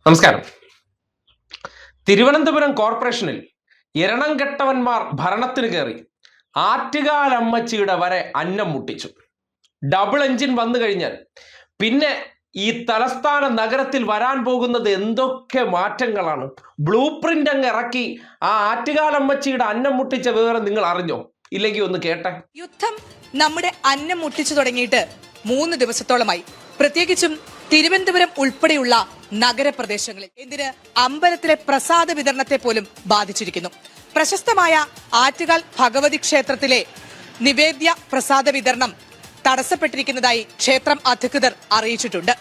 നമസ്കാരം. തിരുവനന്തപുരം കോർപ്പറേഷനിൽ എരണം കെട്ടവന്മാർ ഭരണത്തിന് കയറി ആറ്റുകാലമ്മച്ചിയുടെ വരെ അന്നം മുട്ടിച്ചു. ഡബിൾ എഞ്ചിൻ വന്നു കഴിഞ്ഞാൽ പിന്നെ ഈ തലസ്ഥാന നഗരത്തിൽ വരാൻ പോകുന്നത് എന്തൊക്കെ മാറ്റങ്ങളാണ്. ബ്ലൂ പ്രിന്റ് അങ്ങ് ഇറക്കി ആ ആറ്റുകാലമ്മച്ചിയുടെ അന്നം മുട്ടിച്ച വിവരം നിങ്ങൾ അറിഞ്ഞോ? ഇല്ലെങ്കിൽ ഒന്ന് കേട്ടെ. യുദ്ധം നമ്മുടെ അന്നം മുട്ടിച്ചു തുടങ്ങിയിട്ട് 3 ദിവസത്തോളമായി. പ്രത്യേകിച്ചും തിരുവനന്തപുരം ഉൾപ്പെടെയുള്ള നഗരപ്രദേശങ്ങളിൽ എന്തിന് അമ്പലത്തിലെ പ്രസാദ വിതരണത്തെ പോലും ബാധിച്ചിരിക്കുന്നു. പ്രശസ്തമായ ആറ്റുകാൽ ഭഗവതി ക്ഷേത്രത്തിലെ നിവേദ്യ പ്രസാദ വിതരണം തടസ്സപ്പെട്ടിരിക്കുന്നതായി ക്ഷേത്രം അധികൃതർ അറിയിച്ചിട്ടുണ്ട്.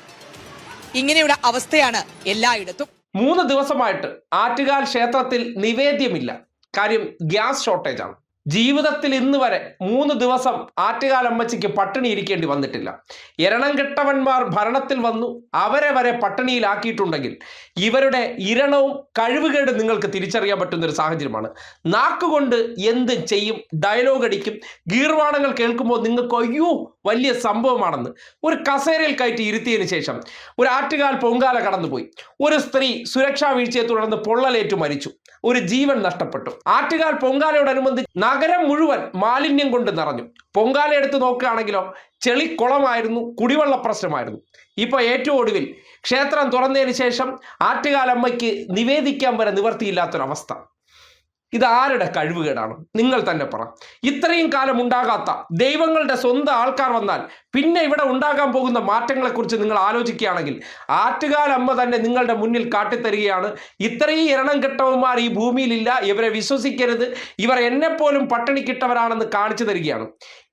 ഇങ്ങനെയുള്ള അവസ്ഥയാണ് എല്ലായിടത്തും. 3 ദിവസമായിട്ട് ആറ്റുകാൽ ക്ഷേത്രത്തിൽ നിവേദ്യമില്ല. കാര്യം ഗ്യാസ് ഷോർട്ടേജ് ആണ്. ജീവിതത്തിൽ ഇന്ന് വരെ 3 ദിവസം ആറ്റുകാലമ്മച്ചിക്ക് പട്ടിണി ഇരിക്കേണ്ടി വന്നിട്ടില്ല. എരണം കെട്ടവന്മാർ ഭരണത്തിൽ വന്നു അവരെ വരെ പട്ടിണിയിലാക്കിയിട്ടുണ്ടെങ്കിൽ ഇവരുടെ ഇരണവും കഴിവുകേട് നിങ്ങൾക്ക് തിരിച്ചറിയാൻ പറ്റുന്ന ഒരു സാഹചര്യമാണ്. നാക്കുകൊണ്ട് എന്ത് ചെയ്യും, ഡയലോഗ് അടിക്കും, ഗീർവാണങ്ങൾ കേൾക്കുമ്പോൾ നിങ്ങൾക്ക് അയ്യോ വലിയ സംഭവമാണെന്ന്. ഒരു കസേരയിൽ കയറ്റി ഇരുത്തിയതിനു ശേഷം ഒരു ആറ്റുകാൽ പൊങ്കാല കടന്നുപോയി. ഒരു സ്ത്രീ സുരക്ഷാ വീഴ്ചയെ തുടർന്ന് പൊള്ളലേറ്റു മരിച്ചു. ഒരു ജീവൻ നഷ്ടപ്പെട്ടു. ആറ്റുകാൽ പൊങ്കാലയോടനുബന്ധിച്ച് നഗരം മുഴുവൻ മാലിന്യം കൊണ്ട് നിറഞ്ഞു. പൊങ്കാല എടുത്ത് നോക്കുകയാണെങ്കിലോ ചെളിക്കുളമായിരുന്നു, കുടിവെള്ള പ്രശ്നമായിരുന്നു. ഇപ്പൊ ഏറ്റവും ഒടുവിൽ ക്ഷേത്രം തുറന്നതിന് ശേഷം ആറ്റുകാലമ്മയ്ക്ക് നിവേദിക്കാൻ വരെ നിവർത്തിയില്ലാത്തൊരവസ്ഥ. ഇത് ആരുടെ കഴിവുകേടാണ്? നിങ്ങൾ തന്നെ പറ. ഇത്രയും കാലം ഉണ്ടാകാത്ത ദൈവങ്ങളുടെ സ്വന്തം ആൾക്കാർ വന്നാൽ പിന്നെ ഇവിടെ ഉണ്ടാകാൻ പോകുന്ന മാറ്റങ്ങളെക്കുറിച്ച് നിങ്ങൾ ആലോചിക്കുകയാണെങ്കിൽ ആറ്റുകാലമ്മ തന്നെ നിങ്ങളുടെ മുന്നിൽ കാട്ടിത്തരികയാണ്. ഇത്രയും എരണം കെട്ടവന്മാർ ഈ ഭൂമിയിലില്ല, ഇവരെ വിശ്വസിക്കരുത്, ഇവർ എന്നെപ്പോലും പട്ടിണിക്കിട്ടവരാണെന്ന് കാണിച്ചു തരികയാണ്.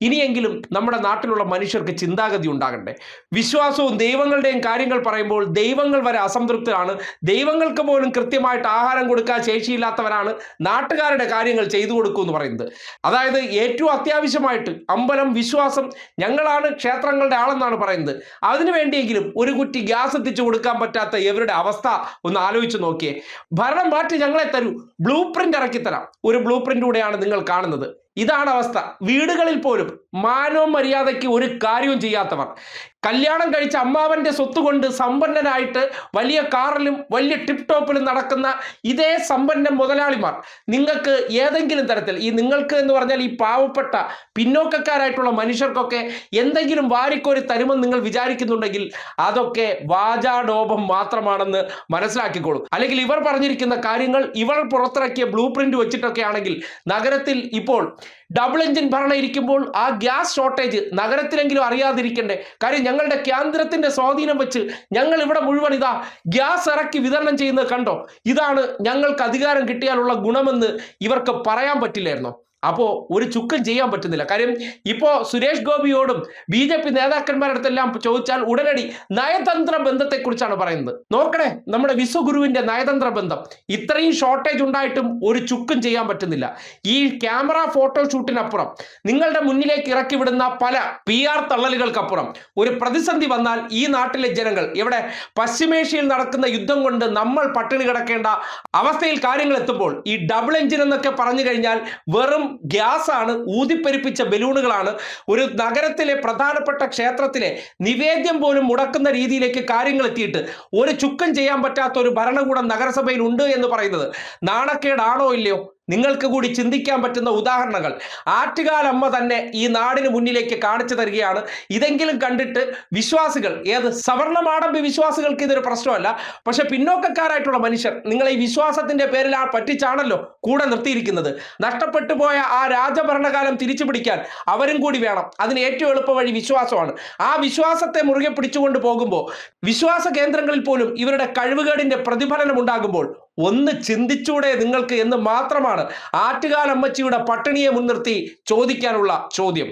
ഇനിയെങ്കിലും നമ്മുടെ നാട്ടിലുള്ള മനുഷ്യർക്ക് ചിന്താഗതി ഉണ്ടാകണ്ടേ? വിശ്വാസവും ദൈവങ്ങളുടെയും കാര്യങ്ങൾ പറയുമ്പോൾ ദൈവങ്ങൾ വരെ അസംതൃപ്തരാണ്. ദൈവങ്ങൾക്ക് പോലും കൃത്യമായിട്ട് ആഹാരം കൊടുക്കാൻ ശേഷിയില്ലാത്തവരാണ് നാട്ടുകാരുടെ കാര്യങ്ങൾ ചെയ്തു കൊടുക്കൂ എന്ന് പറയുന്നത്. അതായത് ഏറ്റവും അത്യാവശ്യമായിട്ട് അമ്പലം, വിശ്വാസം, ഞങ്ങളാണ് ക്ഷേത്രങ്ങളുടെ ആളെന്നാണ് പറയുന്നത്. അതിനു വേണ്ടിയെങ്കിലും ഒരു കുറ്റി ഗ്യാസ് എത്തിച്ചു കൊടുക്കാൻ പറ്റാത്ത ഇവരുടെ അവസ്ഥ ഒന്ന് ആലോചിച്ച് നോക്കിയേ. ഭരണം മാറ്റി ഞങ്ങളെ തരൂ, ബ്ലൂ പ്രിന്റ് ഇറക്കി തരാം. ഒരു ബ്ലൂ പ്രിന്റ് കൂടെയാണ് നിങ്ങൾ കാണുന്നത്. ഇതാണ് അവസ്ഥ. വീടുകളിൽ പോലും മാനവും മര്യാദയ്ക്ക് ഒരു കാര്യവും ചെയ്യാത്തവർ, കല്യാണം കഴിച്ച അമ്മാവന്റെ സ്വത്ത് കൊണ്ട് സമ്പന്നനായിട്ട് വലിയ കാറിലും വലിയ ടിപ് ടോപ്പിലും നടക്കുന്ന ഇതേ സമ്പന്ന മുതലാളിമാർ നിങ്ങൾക്ക് ഏതെങ്കിലും തരത്തിൽ, ഈ നിങ്ങൾക്ക് എന്ന് പറഞ്ഞാൽ ഈ പാവപ്പെട്ട പിന്നോക്കക്കാരായിട്ടുള്ള മനുഷ്യർക്കൊക്കെ എന്തെങ്കിലും വാരിക്കോരി തരുമെന്ന് നിങ്ങൾ വിചാരിക്കുന്നുണ്ടെങ്കിൽ അതൊക്കെ വാചാടോപം മാത്രമാണെന്ന് മനസ്സിലാക്കിക്കോളൂ. അല്ലെങ്കിൽ ഇവർ പറഞ്ഞിരിക്കുന്ന കാര്യങ്ങൾ ഇവർ പുറത്തിറക്കിയ ബ്ലൂ പ്രിന്റ് വെച്ചിട്ടൊക്കെ ആണെങ്കിൽ നഗരത്തിൽ ഇപ്പോൾ ഡബിൾ എഞ്ചിൻ ഭരണം ഇരിക്കുമ്പോൾ ആ ഗ്യാസ് ഷോർട്ടേജ് നഗരത്തിലെങ്കിലും അറിയാതിരിക്കണ്ടേ? കാര്യം ഞങ്ങളുടെ കേന്ദ്രത്തിന്റെ സ്വാധീനം വെച്ച് ഞങ്ങൾ ഇവിടെ മുഴുവൻ ഇതാ ഗ്യാസ് ഇറക്കി വിതരണം ചെയ്യുന്നത് കണ്ടോ, ഇതാണ് ഞങ്ങൾക്ക് അധികാരം കിട്ടിയാലുള്ള ഗുണമെന്ന് ഇവർക്ക് പറയാൻ പറ്റില്ലായിരുന്നോ? അപ്പോൾ ഒരു ചുക്കും ചെയ്യാൻ പറ്റുന്നില്ല. കാര്യം ഇപ്പോൾ സുരേഷ് ഗോപിയോടും BJP നേതാക്കന്മാരുടെ അടുത്തെല്ലാം ചോദിച്ചാൽ ഉടനടി നയതന്ത്ര ബന്ധത്തെക്കുറിച്ചാണ് പറയുന്നത്. നോക്കണേ, നമ്മുടെ വിശ്വഗുരുവിന്റെ നയതന്ത്ര ബന്ധം. ഇത്രയും ഷോർട്ടേജ് ഉണ്ടായിട്ടും ഒരു ചുക്കും ചെയ്യാൻ പറ്റുന്നില്ല. ഈ ക്യാമറ ഫോട്ടോഷൂട്ടിനപ്പുറം നിങ്ങളുടെ മുന്നിലേക്ക് ഇറക്കി വിടുന്ന പല PR തള്ളലുകൾക്കപ്പുറം ഒരു പ്രതിസന്ധി വന്നാൽ ഈ നാട്ടിലെ ജനങ്ങൾ ഇവിടെ പശ്ചിമേഷ്യയിൽ നടക്കുന്ന യുദ്ധം കൊണ്ട് നമ്മൾ പട്ടിണി കിടക്കേണ്ട അവസ്ഥയിൽ കാര്യങ്ങൾ എത്തുമ്പോൾ ഈ ഡബിൾ എഞ്ചിൻ എന്നൊക്കെ പറഞ്ഞു കഴിഞ്ഞാൽ വെറും ഗ്യാസ് ആണ്, ഊതിപ്പെരിപ്പിച്ച ബലൂണുകളാണ്. ഒരു നഗരത്തിലെ പ്രധാനപ്പെട്ട ക്ഷേത്രത്തിലെ നിവേദ്യം പോലും മുടക്കുന്ന രീതിയിലേക്ക് കാര്യങ്ങൾ എത്തിയിട്ട് ഒരു ചുക്കം ചെയ്യാൻ പറ്റാത്ത ഒരു ഭരണകൂടം നഗരസഭയിൽ ഉണ്ട് എന്ന് പറയുന്നത് നാണക്കേടാണോ ഇല്ലയോ? നിങ്ങൾക്ക് കൂടി ചിന്തിക്കാൻ പറ്റുന്ന ഉദാഹരണങ്ങൾ ആറ്റുകാലമ്മ തന്നെ ഈ നാടിന് മുന്നിലേക്ക് കാണിച്ചു തരികയാണ്. ഇതെങ്കിലും കണ്ടിട്ട് വിശ്വാസികൾ, ഏത് സവർണമാടമ്പി വിശ്വാസികൾക്ക് ഇതൊരു പ്രശ്നമല്ല, പക്ഷെ പിന്നോക്കക്കാരായിട്ടുള്ള മനുഷ്യർ നിങ്ങളെ ഈ വിശ്വാസത്തിന്റെ പേരിൽ പറ്റിച്ചാണല്ലോ കൂടെ നിർത്തിയിരിക്കുന്നത്. നഷ്ടപ്പെട്ടു പോയ ആ രാജഭരണകാലം തിരിച്ചു പിടിക്കാൻ അവരും കൂടി വേണം. അതിന് ഏറ്റവും എളുപ്പ വഴി വിശ്വാസമാണ്. ആ വിശ്വാസത്തെ മുറുകെ പിടിച്ചുകൊണ്ട് പോകുമ്പോൾ വിശ്വാസ കേന്ദ്രങ്ങളിൽ പോലും ഇവരുടെ കഴിവുകേടിന്റെ പ്രതിഫലനം ഉണ്ടാകുമ്പോൾ ഒന്ന് ചിന്തിച്ചൂടെ നിങ്ങൾക്ക് എന്ന് മാത്രമാണ് ആറ്റുകാലമ്മച്ചിയുടെ പട്ടിണിയെ മുൻനിർത്തി ചോദിക്കാനുള്ള ചോദ്യം.